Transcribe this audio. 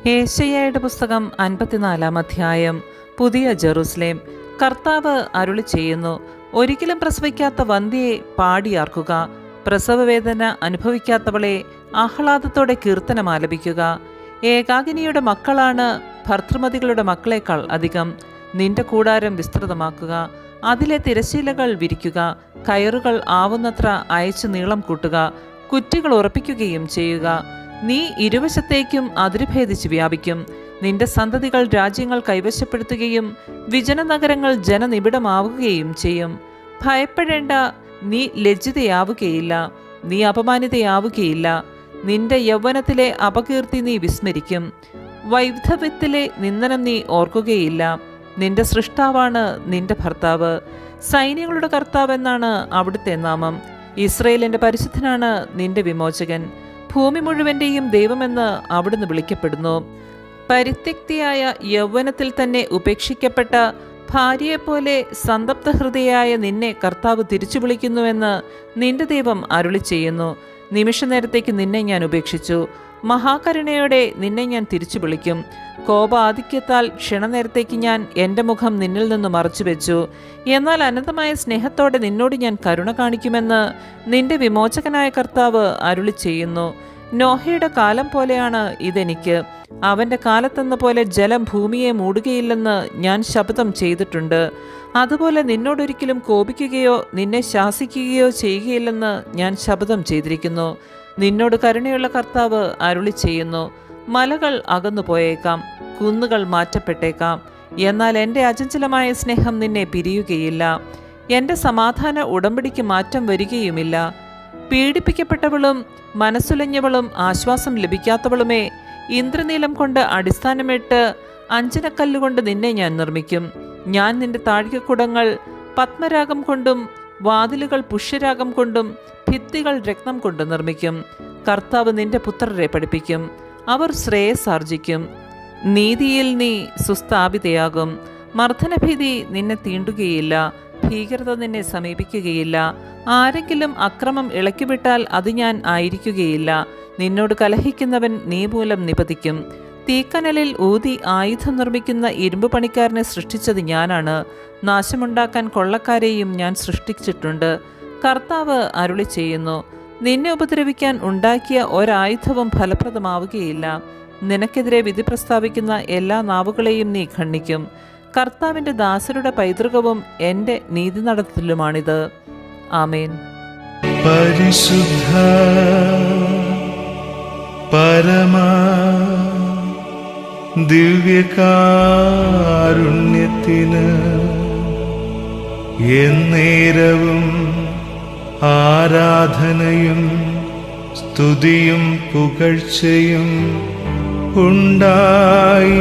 യേശയ്യായുടെ പുസ്തകം 54-ാം അധ്യായം. പുതിയ ജെറുസലേം. കർത്താവ് അരുളി ചെയ്യുന്നു, ഒരിക്കലും പ്രസവിക്കാത്ത വന്ധ്യയെ പാടിയാർക്കുക, പ്രസവവേദന അനുഭവിക്കാത്തവളെ ആഹ്ലാദത്തോടെ കീർത്തനം ആലപിക്കുക. ഏകാകിനിയുടെ മക്കളാണ് ഭർതൃമതികളുടെ മക്കളേക്കാൾ അധികം. നിന്റെ കൂടാരം വിസ്തൃതമാക്കുക, അതിലെ തിരശ്ശീലകൾ വിരിക്കുക, കയറുകൾ ആവുന്നത്ര അയച്ചു നീളം കൂട്ടുക, കുറ്റികൾ ഉറപ്പിക്കുകയും ചെയ്യുക. നീ ഇരുവശത്തേക്കും അതിരുഭേദിച്ച് വ്യാപിക്കും. നിന്റെ സന്തതികൾ രാജ്യങ്ങൾ കൈവശപ്പെടുത്തുകയും വിജനനഗരങ്ങൾ ജനനിബിഡമാവുകയും ചെയ്യും. ഭയപ്പെടേണ്ട, നീ ലജ്ജിതയാവുകയില്ല, നീ അപമാനിതയാവുകയില്ല. നിന്റെ യൗവനത്തിലെ അപകീർത്തി നീ വിസ്മരിക്കും, വൈധവ്യത്തിലെ നിന്ദനം നീ ഓർക്കുകയില്ല. നിന്റെ സൃഷ്ടാവാണ് നിന്റെ ഭർത്താവ്, സൈന്യങ്ങളുടെ കർത്താവ് എന്നാണ് അവിടുത്തെ നാമം. ഇസ്രയേലിന്റെ പരിശുദ്ധനാണ് നിന്റെ വിമോചകൻ, ഭൂമി മുഴുവൻ്റെയും ദൈവമെന്ന് അവിടുന്ന് വിളിക്കപ്പെടുന്നു. പരിത്യക്തിയായ യൗവനത്തിൽ തന്നെ ഉപേക്ഷിക്കപ്പെട്ട ഭാര്യയെപ്പോലെ സന്തപ്ത ഹൃദയായ നിന്നെ കർത്താവ് തിരിച്ചു വിളിക്കുന്നുവെന്ന് നിന്റെ ദൈവം അരുളി ചെയ്യുന്നു. നിമിഷനേരത്തേക്ക് നിന്നെ ഞാൻ ഉപേക്ഷിച്ചു, മഹാകരുണയോടെ നിന്നെ ഞാൻ തിരിച്ചു വിളിക്കും. കോപാധിക്യത്താൽ ക്ഷണനേരത്തേക്ക് ഞാൻ എൻ്റെ മുഖം നിന്നിൽ നിന്ന് മറച്ചുവെച്ചു. എന്നാൽ അനന്തമായ സ്നേഹത്തോടെ നിന്നോട് ഞാൻ കരുണ കാണിക്കുമെന്ന് നിന്റെ വിമോചകനായ കർത്താവ് അരുളി ചെയ്യുന്നു. നോഹയുടെ കാലം പോലെയാണ് ഇതെനിക്ക്. അവൻ്റെ കാലത്തെന്ന പോലെ ജലം ഭൂമിയെ മൂടുകയില്ലെന്ന് ഞാൻ ശപഥം ചെയ്തിട്ടുണ്ട്. അതുപോലെ നിന്നോടൊരിക്കലും കോപിക്കുകയോ നിന്നെ ശാസിക്കുകയോ ചെയ്യുകയില്ലെന്ന് ഞാൻ ശപഥം ചെയ്തിരിക്കുന്നു. നിന്നോട് കരുണയുള്ള കർത്താവ് അരുളി ചെയ്യുന്നു, മലകൾ അകന്നു പോയേക്കാം, കുന്നുകൾ മാറ്റപ്പെട്ടേക്കാം, എന്നാൽ എൻ്റെ അചഞ്ചലമായ സ്നേഹം നിന്നെ പിരിയുകയില്ല. എൻ്റെ സമാധാന ഉടമ്പടിക്ക് മാറ്റം വരികയുമില്ല. പീഡിപ്പിക്കപ്പെട്ടവളും മനസ്സുലഞ്ഞവളും ആശ്വാസം ലഭിക്കാത്തവളുമേ, ഇന്ദ്രനീലം കൊണ്ട് അടിസ്ഥാനമിട്ട് അഞ്ജനക്കല്ലുകൊണ്ട് നിന്നെ ഞാൻ നിർമ്മിക്കും. ഞാൻ നിന്റെ താഴികക്കുടങ്ങൾ പത്മരാഗം കൊണ്ടും വാതിലുകൾ പുഷ്യരാഗം കൊണ്ടും ഭിത്തികൾ രത്നം കൊണ്ട് നിർമ്മിക്കും. കർത്താവ് നിന്റെ പുത്രരെ പഠിപ്പിക്കും, അവർ ശ്രേയസ്സാർജിക്കും. നീതിയിൽ നീ സുസ്ഥാപിതയാകും. മർദ്ദനഭീതി നിന്നെ തീണ്ടുകയില്ല, ഭീകരത നിന്നെ സമീപിക്കുകയില്ല. ആരെങ്കിലും അക്രമം ഇളക്കിവിട്ടാൽ അത് ഞാൻ ആയിരിക്കുകയില്ല. നിന്നോട് കലഹിക്കുന്നവൻ നീ മൂലം നിപതിക്കും. തീക്കനലിൽ ഊതി ആയുധം നിർമ്മിക്കുന്ന ഇരുമ്പ് പണിക്കാരനെ സൃഷ്ടിച്ചത് ഞാനാണ്. നാശമുണ്ടാക്കാൻ കൊള്ളക്കാരെയും ഞാൻ സൃഷ്ടിച്ചിട്ടുണ്ട്. കർത്താവ് അരുളി ചെയ്യുന്നു, നിന്നെ ഉപദ്രവിക്കാൻ ഉണ്ടാക്കിയ ഒരായുധവും ഫലപ്രദമാവുകയില്ല. നിനക്കെതിരെ വിധി പ്രസ്താവിക്കുന്ന എല്ലാ നാവുകളെയും നീ ഖണ്ഡിക്കും. കർത്താവിൻ്റെ ദാസരുടെ പൈതൃകവും എൻ്റെ നീതി നടത്തലുമാണിത്. ആമേൻ. പരിശുദ്ധ പരമാ ദിവ്യകാരുണ്യത്തിന് എന്നേരവും ആരാധനയും സ്തുതിയും പുകഴ്ചയും ഉണ്ടായി